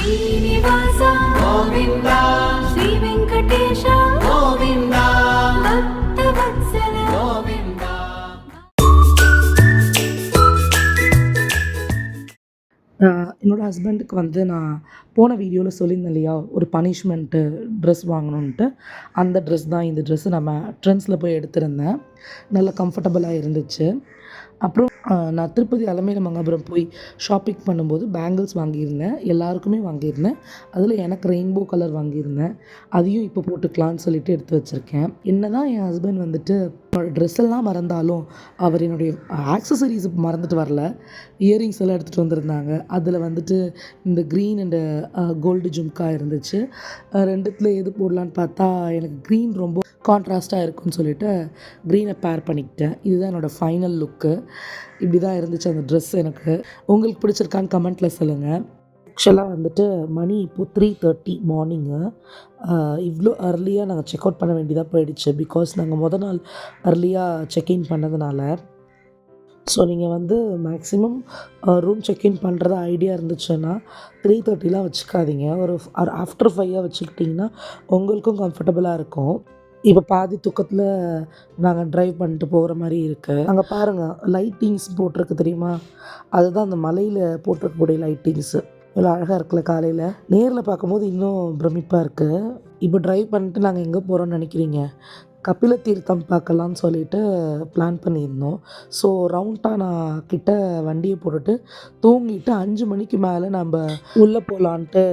శ్రీనివాస గోవింద శ్రీ వెంకటేశ గోవింద భక్తవత్సల గోవింద. என்னோடய ஹஸ்பண்டுக்கு வந்து நான் போன வீடியோவில் சொல்லியிருந்தேன் இல்லையா, ஒரு பனிஷ்மெண்ட்டு ட்ரெஸ் வாங்கணுன்ட்டு. அந்த ட்ரெஸ் தான் இந்த ட்ரெஸ்ஸு. நம்ம ட்ரெண்ட்ஸில் போய் எடுத்திருந்தேன். நல்லா கம்ஃபர்டபுளாக இருந்துச்சு. அப்புறம் நான் திருப்பதி அலமேல மங்காபுரம் போய் ஷாப்பிங் பண்ணும்போது பேங்கிள்ஸ் வாங்கியிருந்தேன். எல்லாருக்குமே வாங்கியிருந்தேன். அதில் எனக்கு ரெயின்போ கலர் வாங்கியிருந்தேன். அதையும் இப்போ போட்டுக்கலான்னு சொல்லிட்டு எடுத்து வச்சுருக்கேன். என்ன தான் என் ஹஸ்பண்ட் வந்துட்டு என்னோடய ட்ரெஸ் எல்லாம் மறந்தாலும் அவர் என்னுடைய ஆக்சசரிஸ் மறந்துட்டு வரல. இயரிங்ஸ் எல்லாம் எடுத்துகிட்டு வந்திருந்தாங்க. அதில் வந்துட்டு இந்த க்ரீன் அண்டு கோல்டு ஜும்கா இருந்துச்சு. ரெண்டுத்தில் எது போடலான்னு பார்த்தா எனக்கு க்ரீன் ரொம்ப கான்ட்ராஸ்ட்டாக இருக்குன்னு சொல்லிவிட்டு க்ரீனை பேர் பண்ணிக்கிட்டேன். இதுதான் என்னோடய ஃபைனல் லுக்கு. இப்படி தான் இருந்துச்சு அந்த ட்ரெஸ். எனக்கு உங்களுக்கு பிடிச்சிருக்கான்னு கமெண்ட்டில் சொல்லுங்கள். ஆக்சுவலாக வந்துட்டு மணி இப்போது 3:30 மார்னிங்கு. இவ்வளோ அர்லியாக நாங்கள் செக் அவுட் பண்ண வேண்டியதாக போயிடுச்சு. பிகாஸ் நாங்கள் நாள் அர்லியாக செக்இன் பண்ணதுனால. ஸோ நீங்கள் வந்து மேக்ஸிமம் ரூம் செக்இன் பண்ணுறதா ஐடியா இருந்துச்சுன்னா 3:30லாம் வச்சுக்காதீங்க. ஒரு ஆஃப்டர் 5 வச்சுக்கிட்டிங்கன்னா உங்களுக்கும் கம்ஃபர்டபுளாக இருக்கும். இப்போ பாதி தூக்கத்தில் நாங்கள் ட்ரைவ் பண்ணிட்டு போகிற மாதிரி இருக்குது. அங்கே பாருங்கள், லைட்டிங்ஸ் போட்டிருக்கு தெரியுமா? அதுதான் அந்த மலையில் போட்டிருக்கக்கூடிய லைட்டிங்ஸு. இவ்வளோ அழகாக இருக்குல்ல காலையில். நேரில் பார்க்கும்போது இன்னும் பிரமிப்பாக இருக்குது. இப்போ ட்ரைவ் பண்ணிட்டு நாங்கள் எங்கே போகிறோன்னு நினைக்கிறீங்க? கபில தீர்த்தம் பார்க்கலான்னு சொல்லிட்டு பிளான் பண்ணியிருந்தோம். ஸோ ரவுண்டானா கிட்ட வண்டியை போட்டுட்டு தூங்கிட்டு 5 மணிக்கு மேலே நம்ம உள்ளே போகலான்ட்டு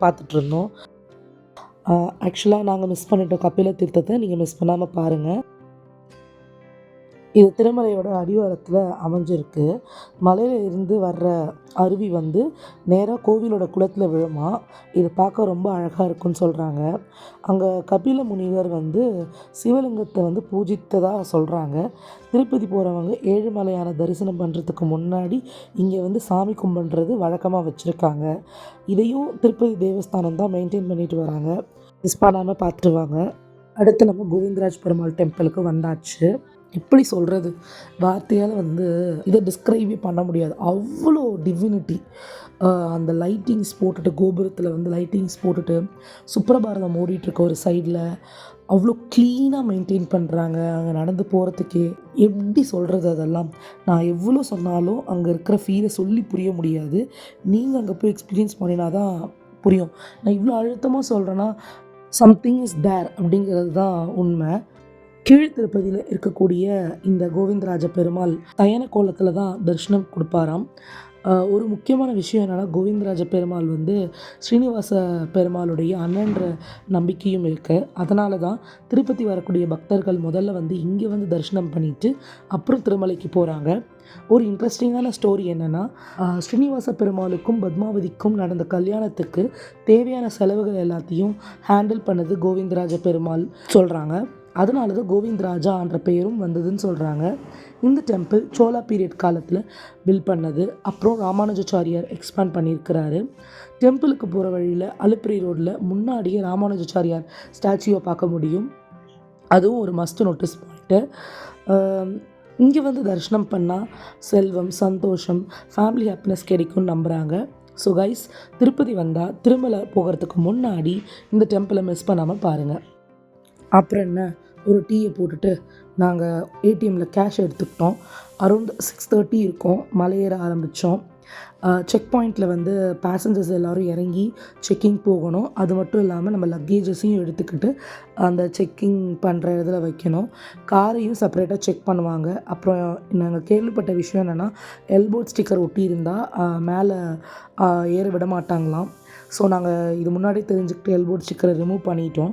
பார்த்துட்ருந்தோம். ஆக்சுவலாக நாங்கள் மிஸ் பண்ணிட்டோம் கபில தீர்த்தத்தை. நீங்கள் மிஸ் பண்ணாமல் பாருங்கள். இது திருமலையோட அடிவாரத்தில் அமைஞ்சிருக்கு. மலையில் இருந்து வர்ற அருவி வந்து நேராக கோவிலோட குளத்தில் விழுமா. இது பார்க்க ரொம்ப அழகாக இருக்குன்னு சொல்கிறாங்க. அங்கே கபில முனிவர் வந்து சிவலிங்கத்தை வந்து பூஜித்ததாக சொல்கிறாங்க. திருப்பதி போகிறவங்க ஏழுமலையான தரிசனம் பண்ணுறதுக்கு முன்னாடி இங்கே வந்து சாமி கும்பிட்றது வழக்கமாக வச்சுருக்காங்க. இதையும் திருப்பதி தேவஸ்தானம் தான் மெயின்டைன் பண்ணிட்டு வராங்க. மிஸ் பண்ணாமல் பார்த்துட்டு வாங்க. அடுத்து நம்ம கோவிந்தராஜ் பெருமாள் டெம்பிளுக்கு வந்தாச்சு. எப்படி சொல்கிறது, வார்த்தையால் வந்து இதை டிஸ்கிரைபே பண்ண முடியாது. அவ்வளோ டிவினிட்டி. அந்த லைட்டிங்ஸ் போட்டுட்டு, கோபுரத்தில் வந்து லைட்டிங்ஸ் போட்டுட்டு சுப்ரபாரதம் ஓடிட்டுருக்க ஒரு சைடில் அவ்வளோ க்ளீனாக மெயின்டைன் பண்ணுறாங்க. அங்கே நடந்து போகிறதுக்கே எப்படி சொல்கிறது, அதெல்லாம் நான் எவ்வளோ சொன்னாலும் அங்கே இருக்கிற ஃபீலை சொல்லி புரிய முடியாது. நீங்கள் அங்கே போய் எக்ஸ்பீரியன்ஸ் பண்ணினா தான் புரியும். நான் இவ்வளோ அழுத்தமாக சொல்கிறேன்னா சம்திங் இஸ் தேர் அப்படிங்கிறது தான் உண்மை. கீழ் திருப்பதியில் இருக்கக்கூடிய இந்த கோவிந்தராஜ பெருமாள் தயன கோலத்தில் தான் தரிசனம் கொடுப்பாராம். ஒரு முக்கியமான விஷயம் என்னென்னா, கோவிந்தராஜ பெருமாள் வந்து ஸ்ரீனிவாச பெருமாளுடைய அண்ணன்ற நம்பிக்கையும் இருக்குது. அதனால தான் திருப்பதி வரக்கூடிய பக்தர்கள் முதல்ல வந்து இங்கே வந்து தரிசனம் பண்ணிவிட்டு அப்புறம் திருமலைக்கு போகிறாங்க. ஒரு இன்ட்ரெஸ்டிங்கான ஸ்டோரி என்னென்னா, ஸ்ரீனிவாச பெருமாளுக்கும் பத்மாவதிக்கும் நடந்த கல்யாணத்துக்கு தேவையான செலவுகள் எல்லாத்தையும் ஹேண்டில் பண்ணது கோவிந்தராஜ பெருமாள் சொல்கிறாங்க. அதனால தான் கோவிந்தராஜான்ற பெயரும் வந்ததுன்னு சொல்கிறாங்க. இந்த டெம்பிள் சோழா பீரியட் காலத்தில் பில்ட் பண்ணது. அப்புறம் ராமானுஜாச்சாரியார் எக்ஸ்பேண்ட் பண்ணியிருக்கிறாரு. டெம்பிளுக்கு போகிற வழியில் அலுப்பிரி ரோட்டில் முன்னாடியே ராமானுஜாச்சாரியார் ஸ்டாச்சுவை பார்க்க முடியும். அதுவும் ஒரு மஸ்ட் நோட்டீஸ் பாயிண்ட்டு. இங்கே வந்து தரிசனம் பண்ணால் செல்வம், சந்தோஷம், ஃபேமிலி ஹாப்பினஸ் கிடைக்கும்னு நம்புகிறாங்க. ஸோ கைஸ், திருப்பதி வந்தால் திருமலை போகிறதுக்கு முன்னாடி இந்த டெம்பிளை மிஸ் பண்ணாமல் பாருங்கள். அப்புறம் என்ன, ஒரு டீயை போட்டுட்டு நாங்கள் ஏடிஎம்மில் கேஷ் எடுத்துக்கிட்டோம். அரௌண்ட் 6:30 இருக்கும். மலையேற ஆரம்பித்தோம். செக் பாயிண்டில் வந்து பேசஞ்சர்ஸ் எல்லோரும் இறங்கி செக்கிங் போகணும். அது மட்டும் இல்லாமல் நம்ம லக்கேஜஸையும் எடுத்துக்கிட்டு அந்த செக்கிங் பண்ணுற இதில் வைக்கணும். காரையும் செப்பரேட்டாக செக் பண்ணுவாங்க. அப்புறம் நாங்கள் கேள்விப்பட்ட விஷயம் என்னென்னா, எல்போர்ட் ஸ்டிக்கர் ஒட்டியிருந்தால் மேலே ஏற விட மாட்டாங்களாம். ஸோ நாங்கள் இது முன்னாடி தெரிஞ்சுக்கிட்டு எல்போர்ட் ஸ்டிக்கரை ரிமூவ் பண்ணிட்டோம்.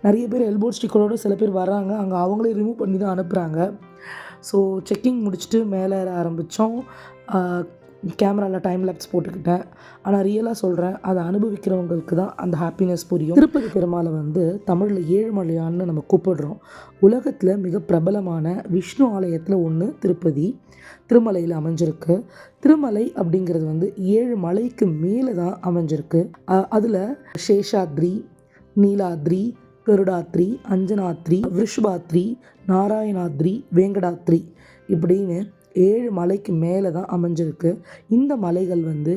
நிறைய பேர் எல்போர்ட் ஸ்டிக்கரோடு சில பேர் வராங்க, அங்கே அவங்களே ரிமூவ் பண்ணி தான் அனுப்புகிறாங்க. ஸோ செக்கிங் முடிச்சுட்டு மேலே ஏற ஆரம்பித்தோம். கேமராவில் டைம் லேப்ஸ் போட்டுக்கிட்டேன். ஆனால் ரியலாக சொல்கிறேன், அதை அனுபவிக்கிறவங்களுக்கு தான் அந்த ஹாப்பினஸ் புரியும். திருப்பதி பெருமாளை வந்து தமிழில் ஏழுமலையான்னு நம்ம கூப்பிடுறோம். உலகத்தில் மிக பிரபலமான விஷ்ணு ஆலயத்தில் ஒன்று திருப்பதி. திருமலையில் அமைஞ்சிருக்கு. திருமலை அப்படிங்கிறது வந்து 7 மலைக்கு மேலே தான் அமைஞ்சிருக்கு. அதில் சேஷாத்ரி, நீலாத்ரி, கருடாத்ரி, அஞ்சனாத்ரி, விருஷபாத்ரி, நாராயணாத்ரி, வேங்கடாத்ரி இப்படின்னு 7 மலைக்கு மேலே தான் அமைஞ்சிருக்கு. இந்த மலைகள் வந்து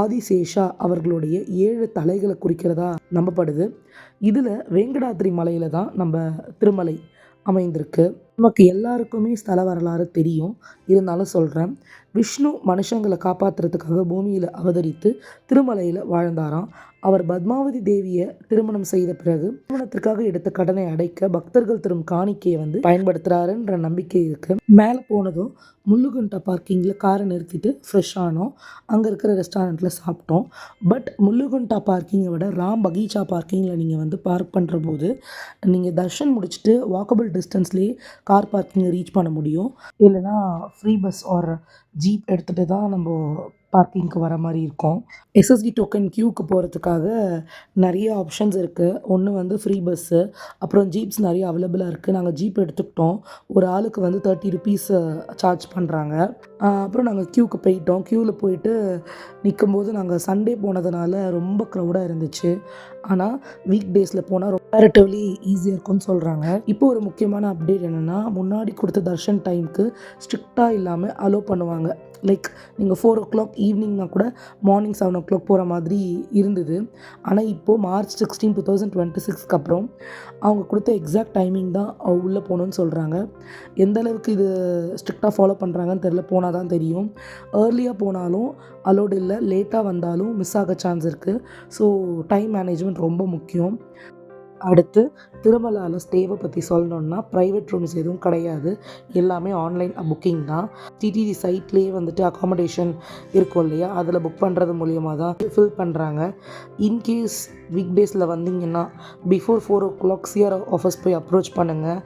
ஆதிசேஷா அவர்களுடைய 7 தலைகளை குறிக்கிறதா நம்பப்படுது. இதில் வேங்கடாத்ரி மலையில் தான் நம்ம திருமலை அமைந்திருக்கு. நமக்கு எல்லாருக்குமே ஸ்தல வரலாறு தெரியும், இருந்தாலும் சொல்கிறேன். விஷ்ணு மனுஷங்களை காப்பாற்றுறதுக்காக பூமியில் அவதரித்து திருமலையில் வாழ்ந்தாராம். அவர் பத்மாவதி தேவியை திருமணம் செய்த பிறகு திருமணத்திற்காக எடுத்த கடனை அடைக்க பக்தர்கள் தரும் காணிக்கையை வந்து பயன்படுத்துகிறாருன்ற நம்பிக்கை இருக்குது. மேலே போனதும் முள்ளுகுண்டா பார்க்கிங்கில் காரை நிறுத்திட்டு ஃப்ரெஷ் ஆனோம். அங்கே இருக்கிற ரெஸ்டாரண்ட்டில் சாப்பிட்டோம். பட் முள்ளுகுண்டா பார்க்கிங்கை விட ராம் பகீச்சா பார்க்கிங்கில் நீங்கள் வந்து பார்க் பண்ணுற போது நீங்கள் தர்ஷன் முடிச்சுட்டு வாக்கபிள் டிஸ்டன்ஸ்லேயே கார் பார்க்கிங்கை ரீச் பண்ண முடியும். இல்லைனா ஃப்ரீ பஸ் ஆர் ஜீப் எடுத்துகிட்டு தான் நம்ம பார்க்கிங்க்கு வர மாதிரி இருக்கும். எஸ்எஸ்டி டோக்கன் க்யூக்கு போகிறதுக்காக நிறைய ஆப்ஷன்ஸ் இருக்குது. ஒன்று வந்து ஃப்ரீ பஸ்ஸு, அப்புறம் ஜீப்ஸ் நிறைய அவைலபிளாக இருக்குது. நாங்கள் ஜீப் எடுத்துக்கிட்டோம். ஒரு ஆளுக்கு வந்து 30 ருபீஸ் சார்ஜ் பண்ணுறாங்க. அப்புறம் நாங்கள் க்யூக்கு போயிட்டோம். க்யூவில் போயிட்டு நிற்கும்போது நாங்கள் சண்டே போனதுனால ரொம்ப க்ரௌடாக இருந்துச்சு. ஆனால் வீக் டேஸில் போனால் கம்பேரிட்டிவ்லி ஈஸியாக இருக்கும்னு சொல்கிறாங்க. இப்போ ஒரு முக்கியமான அப்டேட் என்னென்னா, முன்னாடி கொடுத்த தர்ஷன் டைமுக்கு ஸ்ட்ரிக்டாக இல்லாமல் அலோவ் பண்ணுவாங்க. லைக் நீங்கள் 4 o'clock ஈவினிங்னா கூட மார்னிங் 7 o'clock போகிற மாதிரி இருந்தது. ஆனால் இப்போது March 16, 2026க்கு அப்புறம் அவங்க கொடுத்த எக்ஸாக்ட் டைமிங் தான் உள்ளே போகணுன்னு சொல்கிறாங்க. எந்த அளவுக்கு இது ஸ்ட்ரிக்டாக ஃபாலோ பண்ணுறாங்கன்னு தெரியல, போனால் தான் தெரியும். ஏர்லியாக போனாலும் அலோடு இல்லை, லேட்டாக வந்தாலும் மிஸ் ஆக சான்ஸ் இருக்குது. ஸோ டைம் மேனேஜ்மெண்ட் ரொம்ப முக்கியம். அடுத்து திருமலாவில் ஸ்டேவை பற்றி சொல்லணுன்னா ப்ரைவேட் ரூம்ஸ் எதுவும் கிடையாது, எல்லாமே ஆன்லைன் புக்கிங் தான். டிடிடி சைட்லேயே வந்துட்டு அக்காமடேஷன் இருக்கும் இல்லையா, அதில் புக் பண்ணுறது மூலியமாக தான் ஃபில் பண்ணுறாங்க. இன்கேஸ் வீக் டேஸில் வந்தீங்கன்னா பிஃபோர் 4 o'clock சிஆர் ஆஃபீஸ் போய் அப்ரோச் பண்ணுங்கள்.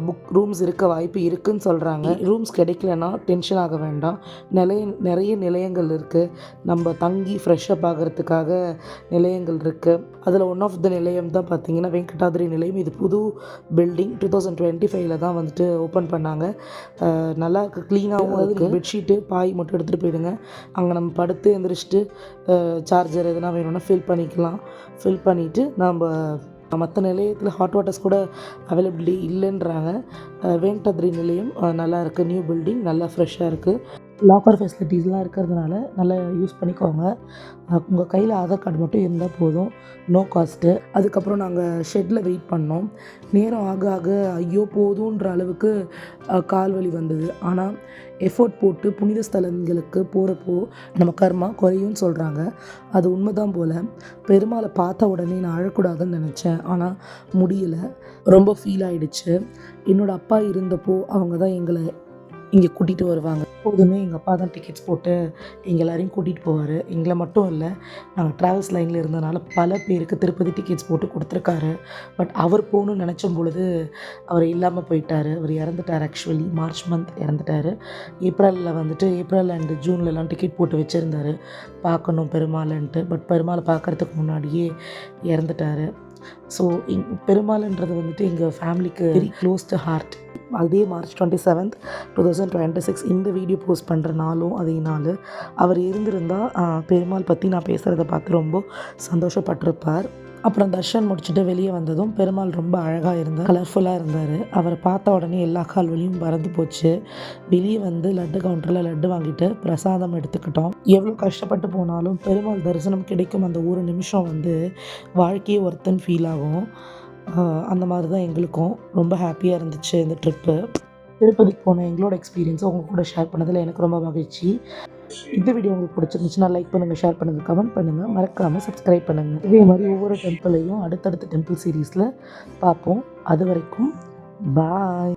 புக் ரூம்ஸ் இருக்க வாய்ப்பு இருக்குதுன்னு சொல்கிறாங்க. ரூம்ஸ் கிடைக்கலன்னா டென்ஷன் ஆக வேண்டாம். நிறைய நிலையங்கள் இருக்குது. நம்ம தங்கி ஃப்ரெஷ்ஷப் ஆகிறதுக்காக நிலையங்கள் இருக்குது. அதில் ஒன் ஆஃப் த நிலையம் தான் பார்த்திங்கன்னா வெங்கடாத்ரி நிலையம். இது புது பில்டிங் 2025ல் தான் வந்துட்டு ஓப்பன் பண்ணாங்க. நல்லா இருக்குது, க்ளீனாகவும் இருக்குது. பெட்ஷீட்டு பாய் மட்டும் எடுத்துகிட்டு போயிடுங்க. அங்கே நம்ம படுத்து எழுந்திரிச்சிட்டு சார்ஜர் எதுனா வேணும்னா ஃபில் பண்ணிக்கலாம். ஃபில் பண்ணிவிட்டு நம்ம மற்ற நிலையத்தில் ஹாட் வாட்டர்ஸ் கூட அவைலபிலிட்டி இல்லைன்றாங்க. வேங்கடாத்ரி நிலையம் நல்லா இருக்குது, நியூ பில்டிங், நல்லா ஃப்ரெஷ்ஷாக இருக்குது. லாக்கர் ஃபெசிலிட்டிஸ்லாம் இருக்கிறதுனால நல்லா யூஸ் பண்ணிக்கோங்க. உங்கள் கையில் ஆதார் கார்டு மட்டும் இருந்தால் போதும், நோ காஸ்ட்டு. அதுக்கப்புறம் நாங்கள் ஷெட்டில் வெயிட் பண்ணோம். நேரம் ஆக ஆக ஐயோ போதுன்ற அளவுக்கு கால் வலி வந்தது. ஆனால் எஃபோர்ட் போட்டு புனித ஸ்தலங்களுக்கு போகிறப்போ நம்ம கர்மா குறையும்னு சொல்கிறாங்க. அது உண்மைதான் போல். பெருமாளை பார்த்த உடனே நான் அழக்கூடாதுன்னு நினச்சேன், ஆனால் முடியலை. ரொம்ப ஃபீல் ஆகிடுச்சு. என்னோடய அப்பா இருந்தப்போ அவங்க தான் எங்களை இங்கே கூட்டிகிட்டு வருவாங்க. எப்போதுமே எங்கள் அப்பா தான் டிக்கெட்ஸ் போட்டு எங்கள் எல்லோரையும் கூட்டிகிட்டு போவார். எங்களை மட்டும் இல்லை, நாங்கள் ட்ராவல்ஸ் லைனில் இருந்ததுனால பல பேருக்கு திருப்பதி டிக்கெட்ஸ் போட்டு கொடுத்துருக்காரு. பட் அவர் போகணுன்னு நினச்சும் பொழுது அவர் இல்லாமல் போயிட்டார். அவர் இறந்துட்டார். ஆக்சுவலி மார்ச் மந்த் இறந்துட்டார். ஏப்ரலில் வந்துட்டு ஏப்ரல் அண்டு ஜூன்லலாம் டிக்கெட் போட்டு வச்சுருந்தார் பார்க்கணும் பெருமாள்ன்ட்டு. பட் பெருமாளை பார்க்குறதுக்கு முன்னாடியே இறந்துட்டார். ஸோ பெருமாள்ன்றது வந்துட்டு எங்கள் ஃபேமிலிக்கு வெரி க்ளோஸ் டு ஹார்ட். அதே March 27, 2026 இந்த வீடியோ போஸ்ட் பண்ணுற நாளும் அதே நாள். அவர் இருந்திருந்தால் பெருமாள் பற்றி நான் பேசுகிறத பார்த்து ரொம்ப சந்தோஷப்பட்டிருப்பார். அப்புறம் தர்ஷன் முடிச்சுட்டு வெளியே வந்ததும் பெருமாள் ரொம்ப அழகாக இருந்தார், கலர்ஃபுல்லாக இருந்தார். அவரை பார்த்த உடனே எல்லா கால் வலியும் பறந்து போச்சு. வெளியே வந்து லட்டு கவுண்டரில் லட்டு வாங்கிட்டு பிரசாதம் எடுத்துக்கிட்டோம். எவ்வளோ கஷ்டப்பட்டு போனாலும் பெருமாள் தரிசனம் கிடைக்கும் அந்த ஒரு நிமிஷம் வந்து வாழ்க்கையே ஒருத்தன் ஃபீல் ஆகும். அந்த மாதிரி தான் எங்களுக்கும் ரொம்ப ஹாப்பியாக இருந்துச்சு இந்த ட்ரிப்பு. திருப்பதிக்கு போன எங்களோட எக்ஸ்பீரியன்ஸை உங்கள் கூட ஷேர் பண்ணதில் எனக்கு ரொம்ப மகிழ்ச்சி. இந்த வீடியோ உங்களுக்கு பிடிச்சிருந்துச்சுன்னா லைக் பண்ணுங்கள், ஷேர் பண்ணுங்கள், கமெண்ட் பண்ணுங்கள், மறக்காமல் சப்ஸ்கிரைப் பண்ணுங்கள். இதே மாதிரி ஒவ்வொரு டெம்பிளையும் அடுத்தடுத்த டெம்பிள் சீரீஸில் பார்ப்போம். அது வரைக்கும் பாய்.